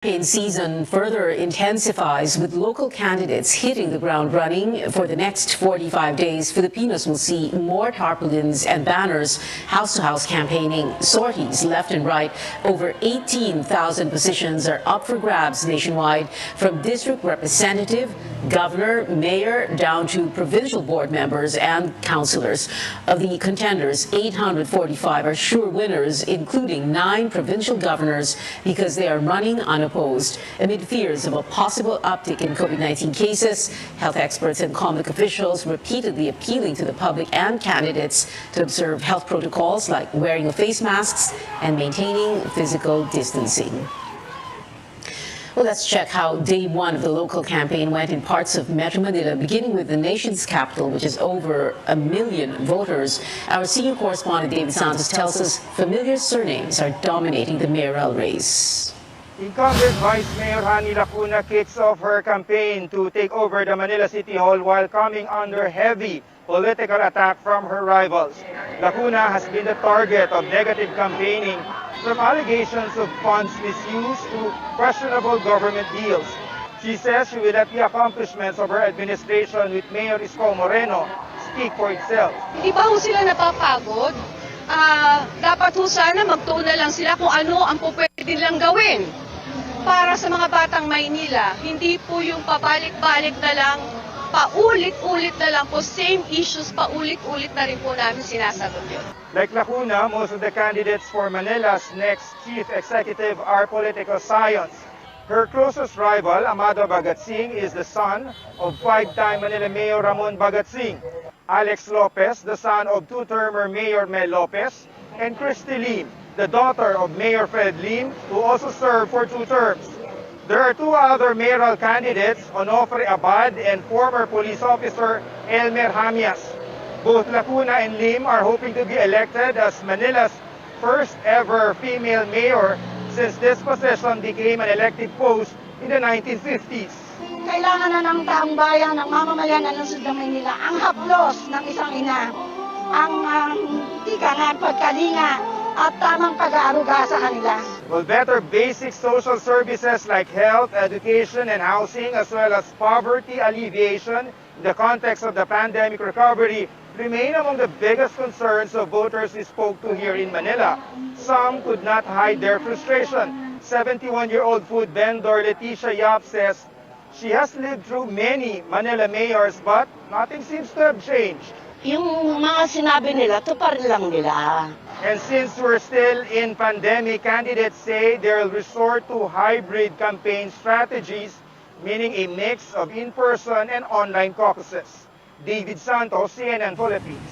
Campaign season further intensifies with local candidates hitting the ground running. For the next 45 days, Filipinos will see more tarpaulins and banners, house-to-house campaigning, sorties left and right. Over 18,000 positions are up for grabs nationwide, from district representative, governor, mayor, down to provincial board members and councilors. Of the contenders, 845 are sure winners, including 9 provincial governors, because they are running unopposed. Amid fears of a possible uptick in COVID-19 cases, health experts and COMELEC officials repeatedly appealing to the public and candidates to observe health protocols like wearing of face masks and maintaining physical distancing. Well, let's check how day one of the local campaign went in parts of Metro Manila, beginning with the nation's capital, which is over 1 million voters. Our senior correspondent David Santos tells us familiar surnames are dominating the mayoral race. Incumbent Vice Mayor Hani Lacuna kicks off her campaign to take over the Manila City Hall while coming under heavy political attack from her rivals. Lacuna has been the target of negative campaigning, from allegations of funds misuse to questionable government deals. She says she will let the accomplishments of her administration with Mayor Isko Moreno speak for itself. Hindi pa ho sila napapagod. Dapat ho sana magtuna lang sila kung ano ang pwede lang gawin para sa mga batang Maynila. Hindi po yung pabalik-balik na lang, paulit-ulit na lang po, same issues, paulit-ulit na rin po namin sinasagot yun. Like Lacuna, most of the candidates for Manila's next chief executive are political science. Her closest rival, Amado Bagatsing, is the son of 5-time Manila Mayor Ramon Bagatsing, Alex Lopez, the son of 2-termer Mayor Mel Lopez, and Christy Lim, the daughter of Mayor Fred Lim, who also served for 2 terms. There are 2 other mayoral candidates, Onofre Abad and former police officer Elmer Hamias. Both Lacuna and Lim are hoping to be elected as Manila's first ever female mayor since this position became an elective post in the 1950s. Kailangan na ng taong bayan, ng mamamayan ng lungsod ng Maynila ang haplos ng isang ina, ang tigangan, pagkalinga at tamang pag-aaruga sa kanila. Well, better basic social services like health, education, and housing, as well as poverty alleviation in the context of the pandemic recovery, remain among the biggest concerns of voters we spoke to here in Manila. Some could not hide their frustration. 71-year-old food vendor Leticia Yap says she has lived through many Manila mayors, but nothing seems to have changed. Yung mga sinabi nila, tupad lang nila. And since we're still in pandemic, candidates say they'll resort to hybrid campaign strategies, meaning a mix of in-person and online caucuses. David Santos, CNN Philippines.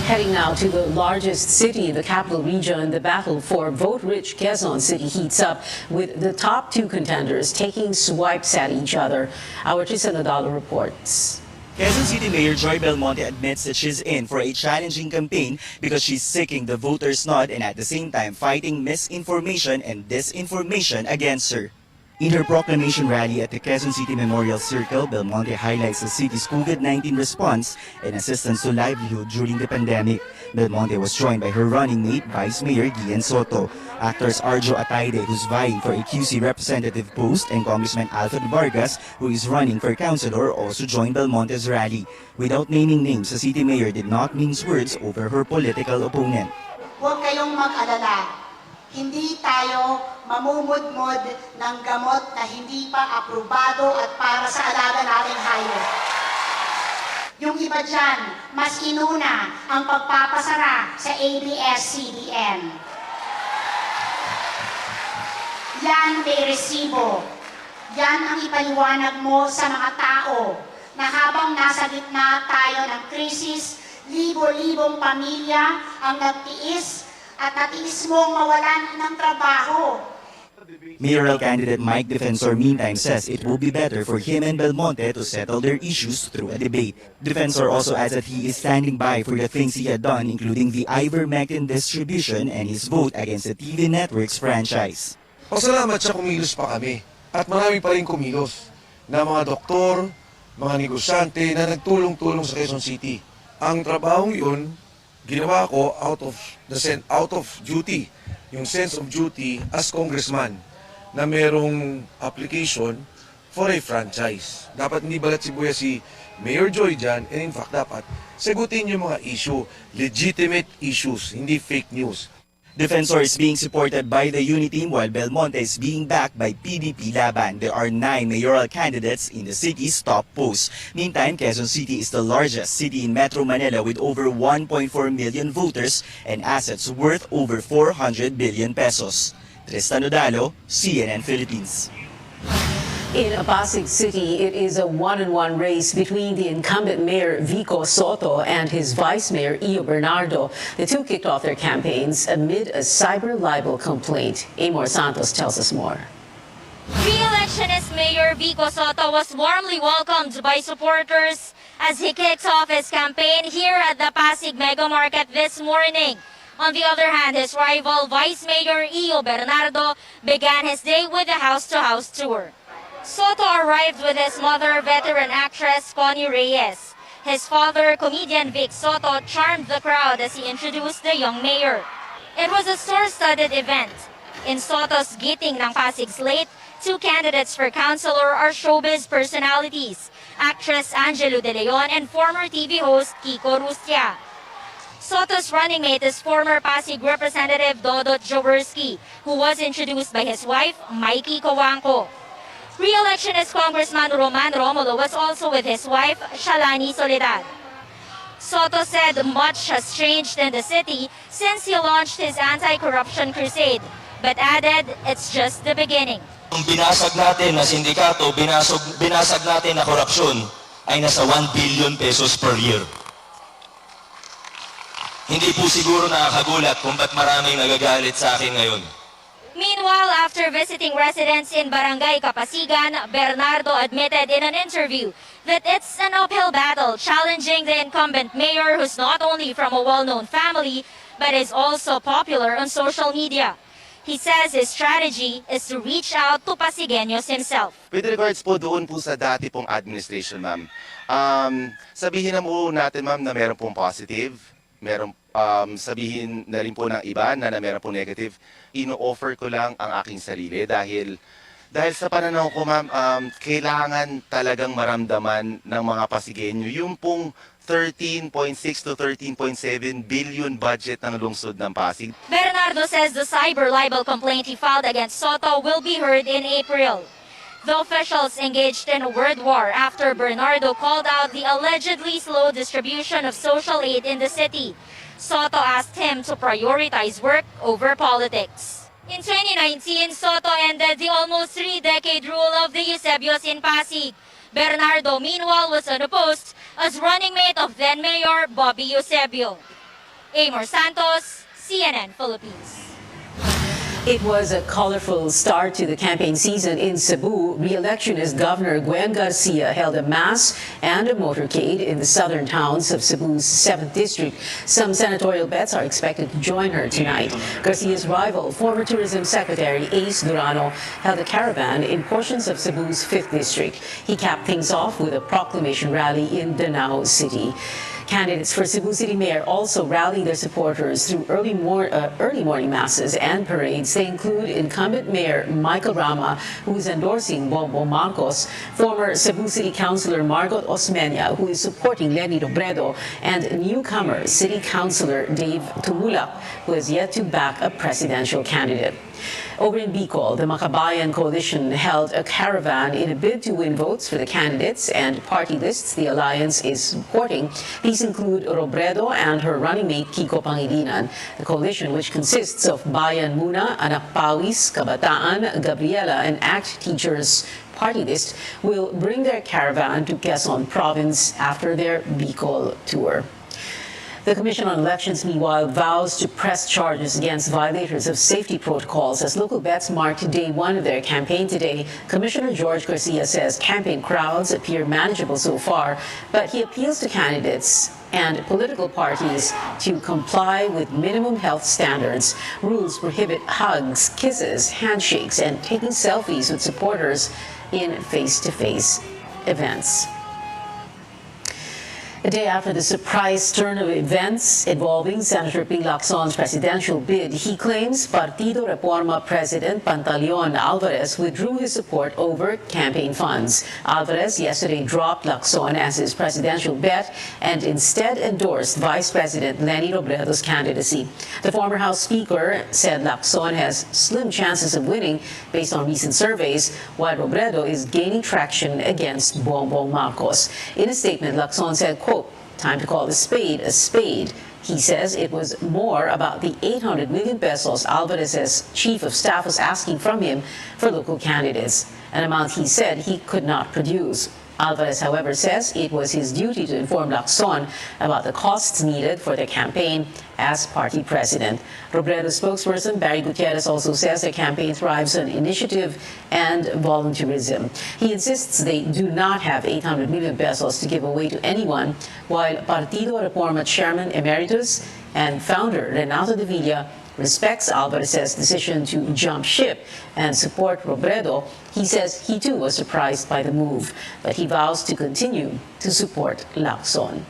Heading now to the largest city in the capital region, the battle for vote-rich Quezon City heats up, with the top 2 contenders taking swipes at each other. Our Tristan Nadalo reports. Quezon City Mayor Joy Belmonte admits that she's in for a challenging campaign because she's seeking the voters' nod and at the same time fighting misinformation and disinformation against her. In her proclamation rally at the Quezon City Memorial Circle, Belmonte highlights the city's COVID-19 response and assistance to livelihood during the pandemic. Belmonte was joined by her running mate, Vice Mayor Gian Soto. Actors Arjo Ataide, who's vying for a QC representative post, and Congressman Alfred Vargas, who is running for councilor, also joined Belmonte's rally. Without naming names, the city mayor did not mince words over her political opponent. Huwag kayong mag-alala. Hindi tayo mamumudmod ng gamot na hindi pa aprobado at para sa alaga nating hayop. Yung iba dyan, mas inuna ang pagpapasara sa ABS-CBN. Yan may resibo. Yan ang ipaliwanag mo sa mga tao na habang nasa gitna tayo ng krisis, libo-libong pamilya ang nagtiis at natiis mong mawalan ng trabaho. Mayoral candidate Mike Defensor meantime says it will be better for him and Belmonte to settle their issues through a debate. Defensor also adds that he is standing by for the things he had done, including the ivermectin distribution and his vote against the TV network's franchise. Pasalamat siya kumilos pa kami at marami pa rin kumilos na mga doktor, mga negosyante na nagtulong-tulong sa Quezon City. Ang trabahong yun, ginawa ko out of duty, yung sense of duty as congressman. na merong application for a franchise. Dapat hindi balat sibuyas si Mayor Joy dyan, and in fact, dapat sagutin yung mga issue, legitimate issues, hindi fake news. Defensor is being supported by the unity team while Belmonte is being backed by PDP Laban. There are 9 mayoral candidates in the city's top posts. Meantime, Quezon City is the largest city in Metro Manila with over 1.4 million voters and assets worth over 400 billion pesos. Tristan Odalo, CNN Philippines. In Pasig City, it is a one-on-one race between the incumbent mayor Vico Soto and his vice mayor Io Bernardo. The two kicked off their campaigns amid a cyber libel complaint. Amor Santos tells us more. Re-electionist Mayor Vico Soto was warmly welcomed by supporters as he kicks off his campaign here at the Pasig Mega Market this morning. On the other hand, his rival Vice Mayor Io Bernardo began his day with a house-to-house tour. Soto arrived with his mother, veteran actress Connie Reyes. His father, comedian Vic Soto, charmed the crowd as he introduced the young mayor. It was a star-studded event. In Soto's Giting ng Pasig slate, 2 candidates for councilor are showbiz personalities, actress Angelo De Leon and former TV host Kiko Rustia. Soto's running mate is former Pasig Representative Dodot Jaworski, who was introduced by his wife, Mikey Coangco. Re-electionist Congressman Roman Romulo was also with his wife, Shalani Soledad. Soto said much has changed in the city since he launched his anti-corruption crusade, but added it's just the beginning. Kung binasag natin na sindikato, binasag natin na korupsyon ay nasa 1 billion pesos per year. Hindi po siguro nakakagulat kung ba't maraming nagagalit sa akin ngayon. Meanwhile, after visiting residents in Barangay Kapasigan, Bernardo admitted in an interview that it's an uphill battle challenging the incumbent mayor who's not only from a well-known family, but is also popular on social media. He says his strategy is to reach out to Pasigueños himself. With regards po doon po sa dati pong administration, ma'am, sabihin na po natin, ma'am, na meron pong positive, meron sabihin na rin po ng iba na meron pong negative. Ino-offer ko lang ang aking sarili dahil sa pananaw ko, ma'am, kailangan talagang maramdaman ng mga Pasigueño yung pong 13.6 to 13.7 billion budget ng lungsod ng Pasig. Bernardo says the cyber libel complaint he filed against Soto will be heard in April. The officials engaged in a word war after Bernardo called out the allegedly slow distribution of social aid in the city. Soto asked him to prioritize work over politics. In 2019, Soto ended the almost 3-decade rule of the Eusebios in Pasig. Bernardo, meanwhile, was unopposed as running mate of then-Mayor Bobby Eusebio. Amor Santos, CNN Philippines. It was a colorful start to the campaign season in Cebu. Re-electionist Governor Gwen Garcia held a mass and a motorcade in the southern towns of Cebu's 7th district. Some senatorial bets are expected to join her tonight. Garcia's rival, former Tourism Secretary Ace Durano, held a caravan in portions of Cebu's 5th district. He capped things off with a proclamation rally in Davao City. Candidates for Cebu City Mayor also rallied their supporters through early morning masses and parades. They include incumbent Mayor Michael Rama, who is endorsing Bongbong Marcos, former Cebu City Councilor Margot Osmeña, who is supporting Lenny Robredo, and newcomer City Councilor Dave Tumulak, who has yet to back a presidential candidate. Over in Bicol, the Makabayan Coalition held a caravan in a bid to win votes for the candidates and party lists the alliance is supporting. These include Robredo and her running mate Kiko Pangilinan. The coalition, which consists of Bayan Muna, Anak Pawis, Kabataan, Gabriela, and ACT Teachers party list, will bring their caravan to Quezon Province after their Bicol tour. The Commission on Elections, meanwhile, vows to press charges against violators of safety protocols. As local bets marked day 1 of their campaign today, Commissioner George Garcia says campaign crowds appear manageable so far, but he appeals to candidates and political parties to comply with minimum health standards. Rules prohibit hugs, kisses, handshakes, and taking selfies with supporters in face-to-face events. A day after the surprise turn of events involving Senator Ping Lacson's presidential bid, he claims Partido Reforma President Pantaleon Alvarez withdrew his support over campaign funds. Alvarez yesterday dropped Lacson as his presidential bet and instead endorsed Vice President Leni Robredo's candidacy. The former House Speaker said Lacson has slim chances of winning based on recent surveys, while Robredo is gaining traction against Bongbong Marcos. In a statement, Lacson said, quote, "Time to call a spade a spade." He says it was more about the 800 million pesos Alvarez's chief of staff was asking from him for local candidates, an amount he said he could not produce. Alvarez, however, says it was his duty to inform Lacson about the costs needed for the campaign as party president. Robredo's spokesperson Barry Gutierrez also says the campaign thrives on initiative and volunteerism. He insists they do not have 800 million pesos to give away to anyone, while Partido Reforma Chairman Emeritus and founder Renato de Villa respects Alvarez's decision to jump ship and support Robredo. He says he too was surprised by the move, but he vows to continue to support Lacson.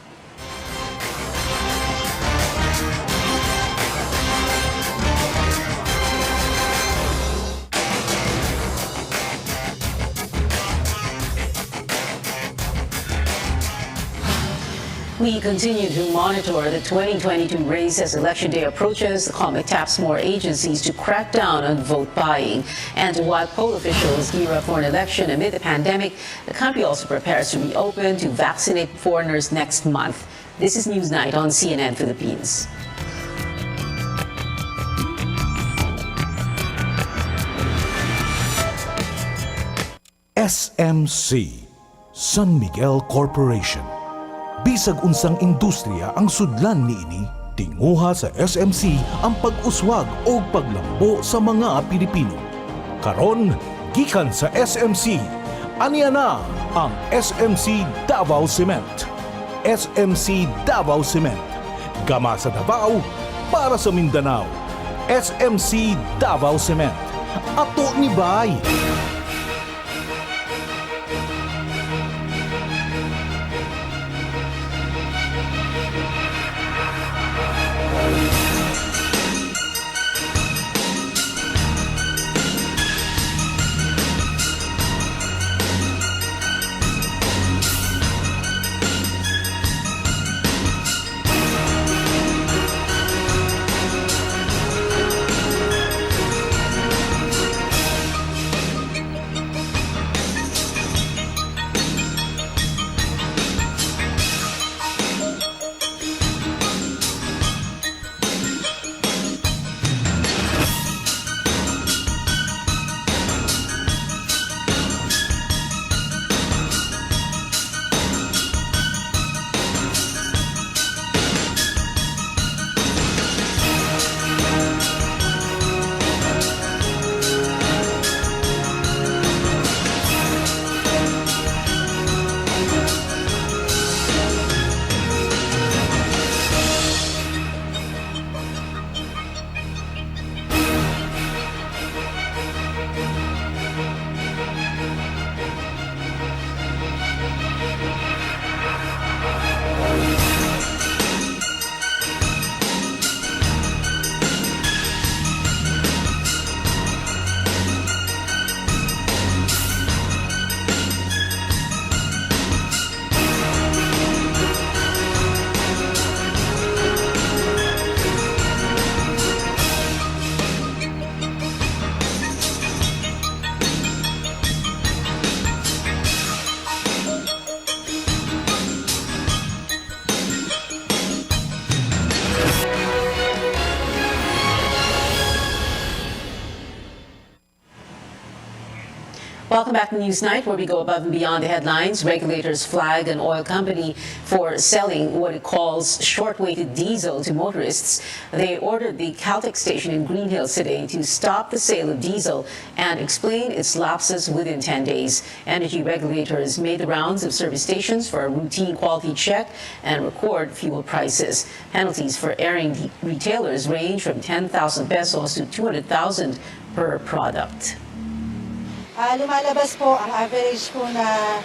We continue to monitor the 2022 race as Election Day approaches. The COMEC taps more agencies to crack down on vote buying. And while poll officials gear up for an election amid the pandemic, the country also prepares to reopen to vaccinate foreigners next month. This is Newsnight on CNN Philippines. SMC, San Miguel Corporation. Bisag unsang industriya ang sudlan niini, tinguha sa SMC ang pag-uswag o paglambo sa mga Pilipino. Karon, gikan sa SMC, aniya na ang SMC Davao Cement. SMC Davao Cement. Gama sa Davao, para sa Mindanao. SMC Davao Cement. Ato ni Bay. Welcome back to Newsnight, where we go above and beyond the headlines. Regulators flag an oil company for selling what it calls short-weighted diesel to motorists. They ordered the Caltex station in Green Hills today to stop the sale of diesel and explain its lapses within 10 days. Energy regulators made the rounds of service stations for a routine quality check and record fuel prices. Penalties for erring retailers range from 10,000 pesos to 200,000 per product. Lumalabas po ang average po na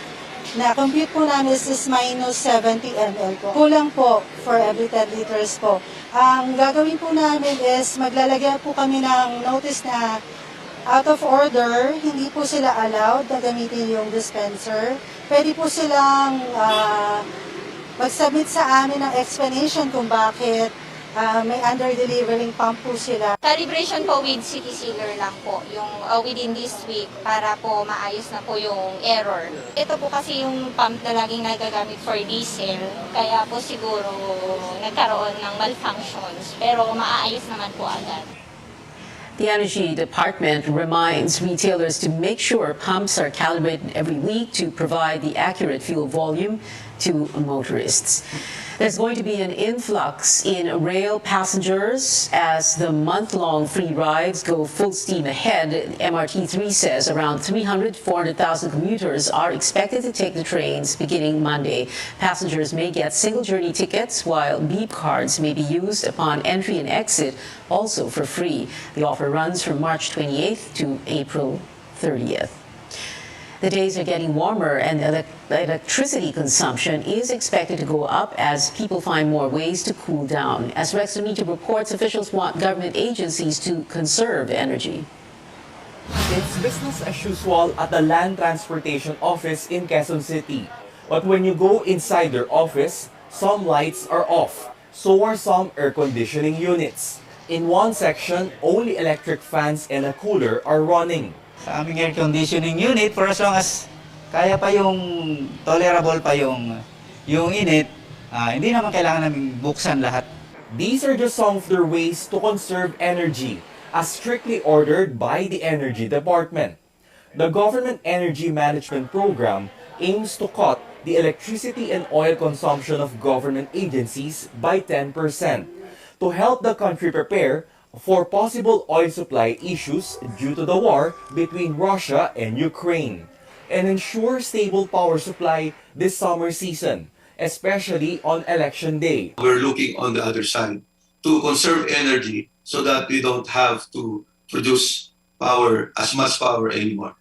Na-compute po namin is minus 70 ml po. Kulang po for every 10 liters po. Ang gagawin po namin is maglalagay po kami ng notice na out of order, hindi po sila allowed na gamitin yung dispenser. Pwede po silang mag-submit sa amin ng explanation kung bakit may under-delivering pump po sila. Calibration po with city sealer lang po, yung within this week para po maayos na po yung error. Ito po kasi yung pump na laging nagagamit for diesel, kaya po siguro nagkaroon ng malfunctions, pero maaayos naman po agad. The Energy Department reminds retailers to make sure pumps are calibrated every week to provide the accurate fuel volume to motorists. There's going to be an influx in rail passengers as the month-long free rides go full steam ahead. MRT3 says around 400,000 commuters are expected to take the trains beginning Monday. Passengers may get single journey tickets, while beep cards may be used upon entry and exit, also for free. The offer runs from March 28th to April 30th. The days are getting warmer and electricity consumption is expected to go up as people find more ways to cool down. As Rex Media reports, officials want government agencies to conserve energy. It's business as usual at the Land Transportation Office in Quezon City. But when you go inside their office, some lights are off, so are some air conditioning units. In one section, only electric fans and a cooler are running. Sa aming air conditioning unit, for as long as kaya pa yung tolerable pa yung init, hindi naman kailangan namin buksan lahat. These are just some of their ways to conserve energy, as strictly ordered by the Energy Department. The Government Energy Management Program aims to cut the electricity and oil consumption of government agencies by 10% to help the country prepare for possible oil supply issues due to the war between Russia and Ukraine, and ensure stable power supply this summer season, especially on election day. We're looking on the other side to conserve energy so that we don't have to produce as much power anymore.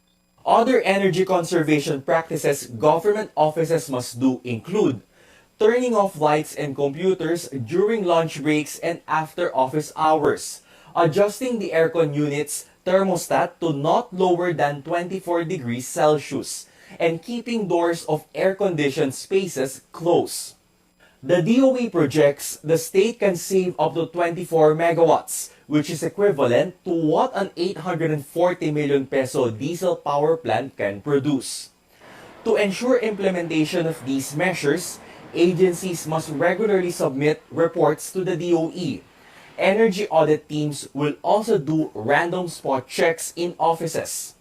Other energy conservation practices government offices must do include turning off lights and computers during lunch breaks and after office hours, adjusting the aircon unit's thermostat to not lower than 24 degrees Celsius, and keeping doors of air-conditioned spaces closed. The DOE projects the state can save up to 24 megawatts, which is equivalent to what an 840 million peso diesel power plant can produce. To ensure implementation of these measures, agencies must regularly submit reports to the DOE. Energy audit teams will also do random spot checks in offices.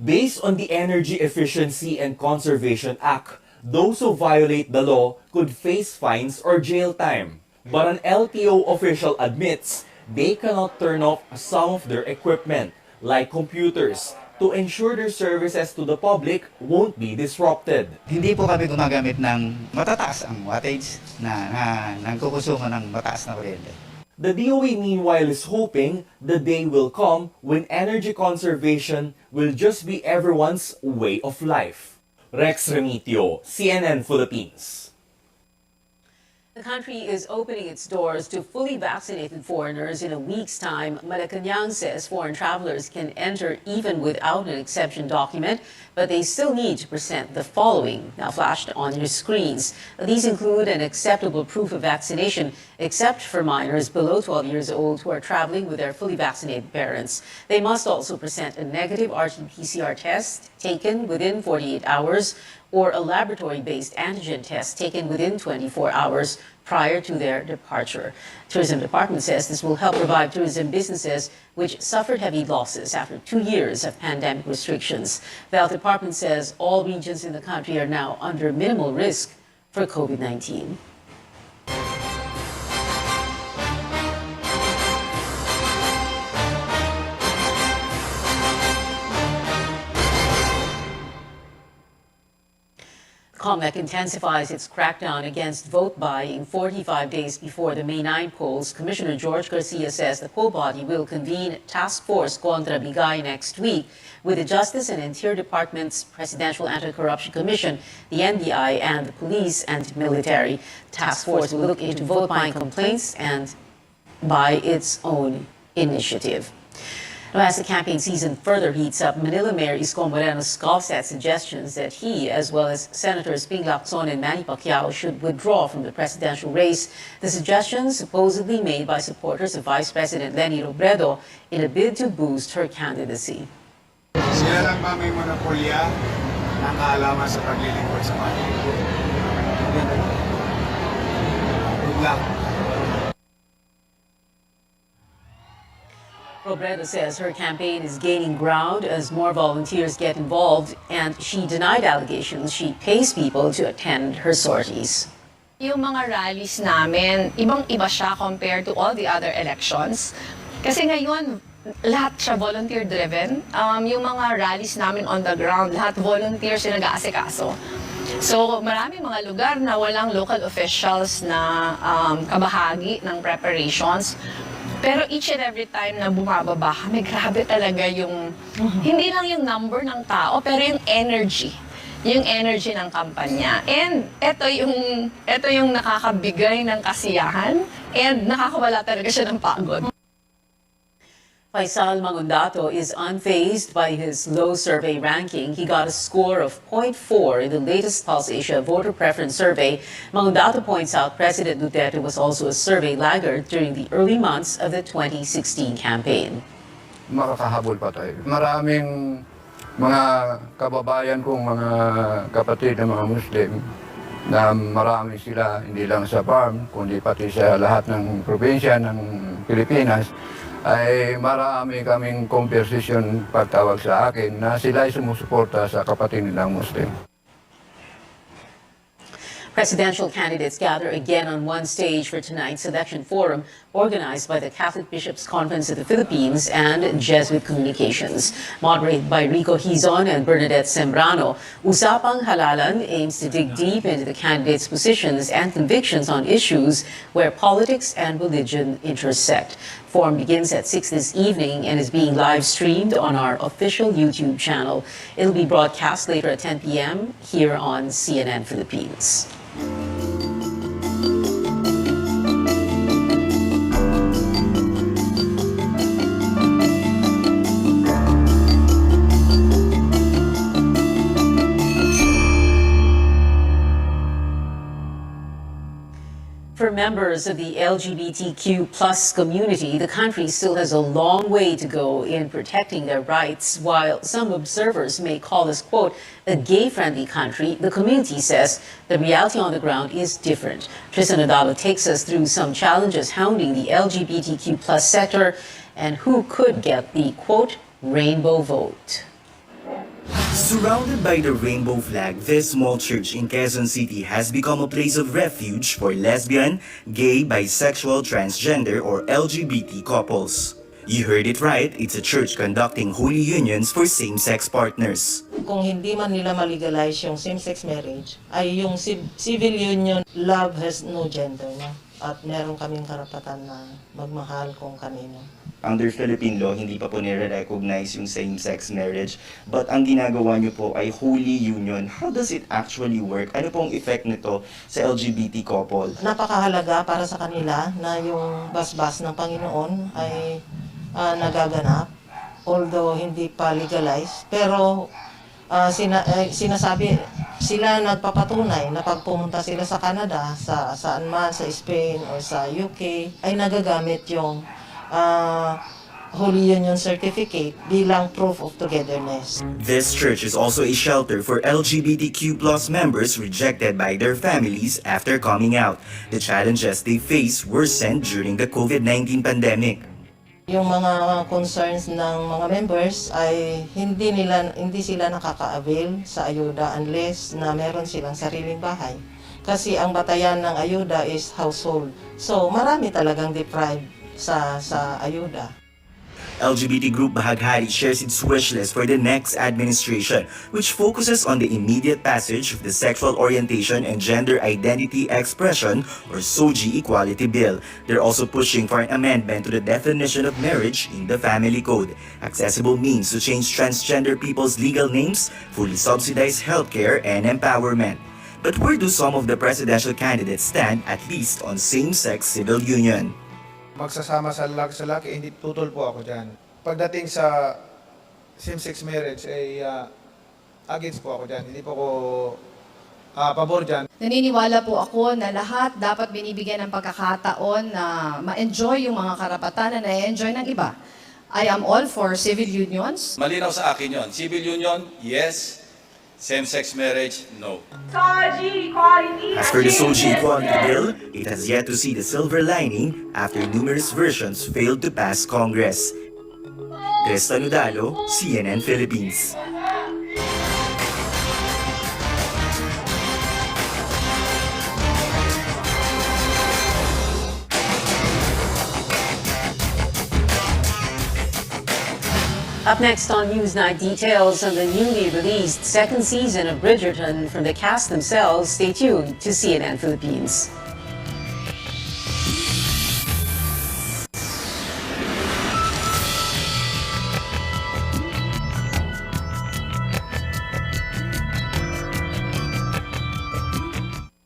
Based on the Energy Efficiency and Conservation Act, those who violate the law could face fines or jail time. But an LTO official admits they cannot turn off some of their equipment, like computers, to ensure their services to the public won't be disrupted. Hindi po kami gumagamit ng matataas ang wattage na nagkukonsumo ng mataas na kuryente. The DOE meanwhile is hoping the day will come when energy conservation will just be everyone's way of life. Rex Remitio, CNN Philippines. The country is opening its doors to fully vaccinated foreigners in a week's time. Malacanang says foreign travelers can enter even without an exception document, but they still need to present the following, now flashed on your screens. These include an acceptable proof of vaccination, except for minors below 12 years old who are traveling with their fully vaccinated parents. They must also present a negative RT-PCR test taken within 48 hours, or a laboratory-based antigen test taken within 24 hours prior to their departure. Tourism Department says this will help revive tourism businesses which suffered heavy losses after 2 years of pandemic restrictions. The Health Department says all regions in the country are now under minimal risk for COVID-19. COMEC intensifies its crackdown against vote buying 45 days before the May 9 polls. Commissioner George Garcia says the poll body will convene Task Force Contra Bigay next week with the Justice and Interior Department's Presidential Anti-Corruption Commission, the NBI, and the police and military. Task Force will look into vote buying complaints and by its own initiative. Now, as the campaign season further heats up, Manila Mayor Isko Moreno scoffs at suggestions that he, as well as Senators Ping Lacson and Manny Pacquiao, should withdraw from the presidential race. The suggestions supposedly made by supporters of Vice President Leni Robredo in a bid to boost her candidacy. Sila lang ba may monopolya ng kaalaman sa paglilingkod sa mga good luck. Robredo says her campaign is gaining ground as more volunteers get involved, and she denied allegations she pays people to attend her sorties. Yung mga rallies namin, ibang-iba siya compared to all the other elections. Kasi ngayon, lahat siya volunteer-driven. Yung mga rallies namin on the ground, lahat volunteers yung nag-aasikaso. So, maraming mga lugar na walang local officials na kabahagi ng preparations. Pero each and every time na bumababa kami, grabe talaga yung, hindi lang yung number ng tao, pero yung energy ng kampanya. And ito yung nakakabigay ng kasiyahan and nakakawala talaga siya ng pagod. Faisal Mangundato is unfazed by his low survey ranking. He got a score of 0.4 in the latest Pulse Asia voter preference survey. Mangundato points out President Duterte was also a survey laggard during the early months of the 2016 campaign. Makakahabol pa tayo. Maraming mga kababayan kong mga kapatid na mga Muslim na marami sila hindi lang sa farm kundi pati sa lahat ng probinsya ng Pilipinas, ay marami kaming conversation pagtawag sa akin na sila ay sumusuporta sa kapatid nilang Muslim. Presidential candidates gather again on one stage for tonight's election forum organized by the Catholic Bishops' Conference of the Philippines and Jesuit Communications. Moderated by Rico Hizon and Bernadette Sembrano, Usapang Halalan aims to dig deep into the candidates' positions and convictions on issues where politics and religion intersect. Forum begins at 6 this evening and is being live streamed on our official YouTube channel. It'll be broadcast later at 10 p.m. here on CNN Philippines. For members of the LGBTQ plus community, the country still has a long way to go in protecting their rights. While some observers may call us, quote, a gay-friendly country, the community says the reality on the ground is different. Tristan Adalo takes us through some challenges hounding the LGBTQ plus sector and who could get the, quote, rainbow vote. Surrounded by the rainbow flag, this small church in Quezon City has become a place of refuge for lesbian, gay, bisexual, transgender, or LGBT couples. You heard it right, it's a church conducting holy unions for same-sex partners. Kung hindi man nila ma-legalize yung same-sex marriage, ay yung civil union, love has no gender, no? At meron kaming karapatan na magmahal kung kanino. Under Philippine law, hindi pa po nire-recognize yung same-sex marriage. But ang ginagawa niyo po ay holy union. How does it actually work? Ano pong effect nito sa LGBT couple? Napakahalaga para sa kanila na yung basbas ng Panginoon ay nagaganap. Although hindi pa legalized. Pero sinasabi, sila nagpapatunay na pag pumunta sila sa Canada, saan man, sa Spain or sa UK, ay nagagamit yung Holy Union Certificate bilang proof of togetherness. This church is also a shelter for LGBTQ plus members rejected by their families after coming out. The challenges they face worsened during the COVID-19 pandemic. Yung mga concerns ng mga members ay hindi sila nakaka-avail sa ayuda unless na meron silang sariling bahay. Kasi ang batayan ng ayuda is household. So marami talagang deprived sa ayuda. LGBT group Bahaghari shares its wish list for the next administration, which focuses on the immediate passage of the Sexual Orientation and Gender Identity Expression or SOGI Equality Bill. They're also pushing for an amendment to the definition of marriage in the Family Code, accessible means to change transgender people's legal names, fully subsidized healthcare, and empowerment. But where do some of the presidential candidates stand, at least on same-sex civil union? Magsasama sa lalaki, hindi tutol po ako dyan. Pagdating sa same-sex marriage, ay against po ako dyan. Hindi po ako pabor dyan. Naniniwala po ako na lahat dapat binibigyan ng pagkakataon na ma-enjoy yung mga karapatan na na-enjoy ng iba. I am all for civil unions. Malinaw sa akin yon. Civil union, yes. Same-sex marriage, no. As for the SOGI Equality Bill, it has yet to see the silver lining after numerous versions failed to pass Congress. Tristan Udalo, CNN Philippines. Up next on Newsnight, details on the newly released second season of Bridgerton from the cast themselves. Stay tuned to CNN Philippines.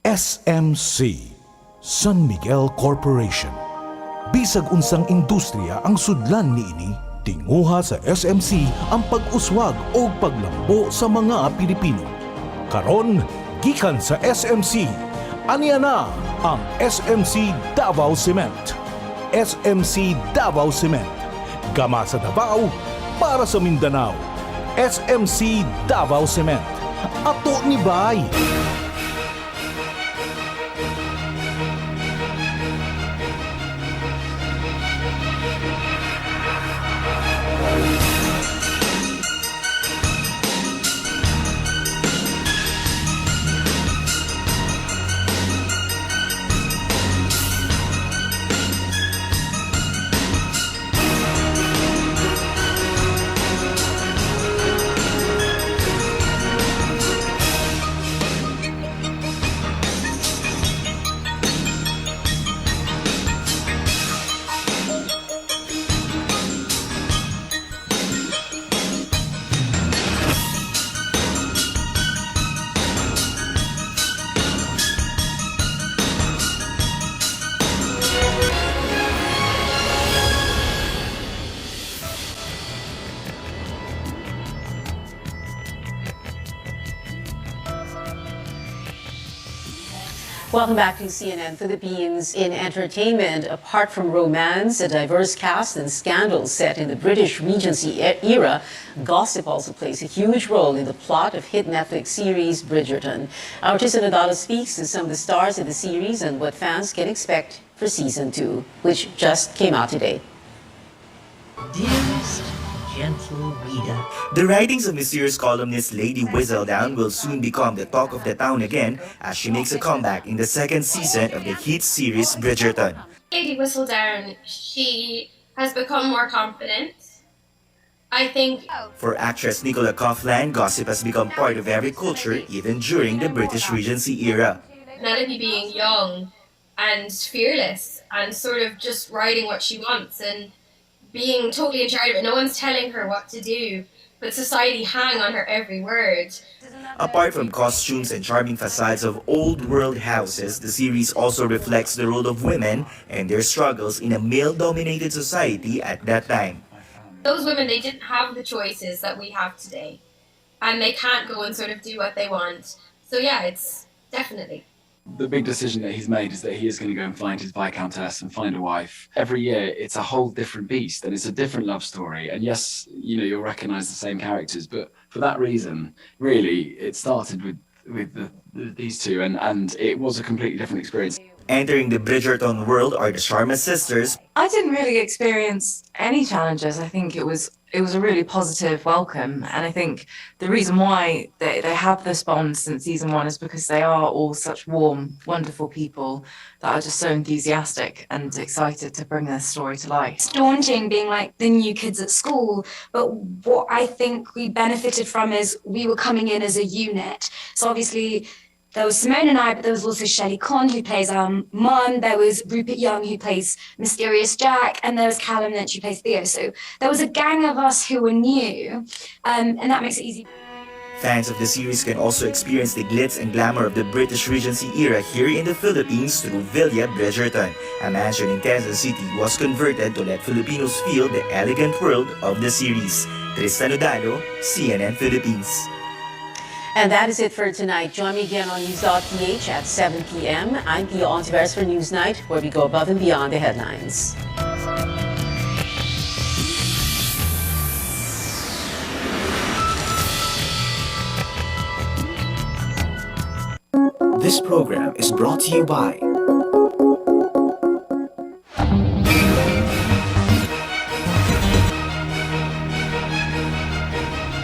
SMC, San Miguel Corporation. Bisag unsang industriya ang sudlan niini, tinguha sa SMC ang pag-uswag o paglambo sa mga Pilipino. Karon, gikan sa SMC, aniya na ang SMC Davao Cement. SMC Davao Cement. Gama sa Davao, para sa Mindanao. SMC Davao Cement. Ato ni Bay. Welcome back to CNN Philippines. In entertainment, apart from romance, a diverse cast, and scandals set in the British Regency era, gossip also plays a huge role in the plot of hit Netflix series Bridgerton. Our Tristan Adala speaks to some of the stars of the series and what fans can expect for Season 2, which just came out today. Dearest gentle reader. The writings of mysterious columnist Lady Whistledown will soon become the talk of the town again as she makes a comeback in the second season of the hit series Bridgerton. Lady Whistledown, she has become more confident. I think For actress Nicola Coughlan, gossip has become part of every culture even during the British Regency era. Penelope being young and fearless and sort of just writing what she wants and being totally in charge of it. No one's telling her what to do, but society hang on her every word. Apart from costumes and charming facades of old-world houses, the series also reflects the role of women and their struggles in a male-dominated society at that time. Those women, they didn't have the choices that we have today, and they can't go and sort of do what they want. So yeah, it's definitely. The big decision that he's made is that he is going to go and find his Viscountess and find a wife. Every year, it's a whole different beast, and it's a different love story. And yes, you know, you'll recognise the same characters, but for that reason, really, it started with these two, and it was a completely different experience. Entering the Bridgerton world are the Sharma sisters. I didn't really experience any challenges. I think it was a really positive welcome, and I think the reason why they have this bond since season 1 is because they are all such warm, wonderful people that are just so enthusiastic and excited to bring their story to life. It's daunting being like the new kids at school, but what I think we benefited from is we were coming in as a unit. So obviously there was Simone and I, but there was also Shelley Conn, who plays our mum. There was Rupert Young, who plays Mysterious Jack, and there was Callum Lynch, who plays Theo. So there was a gang of us who were new, and that makes it easy. Fans of the series can also experience the glitz and glamour of the British Regency era here in the Philippines through Villa Bridgerton. A mansion in Quezon City was converted to let Filipinos feel the elegant world of the series. Tristan Udalo, CNN Philippines. And that is it for tonight. Join me again on News.ph at 7 p.m. I'm Pia Ontiveros for Newsnight, where we go above and beyond the headlines. This program is brought to you by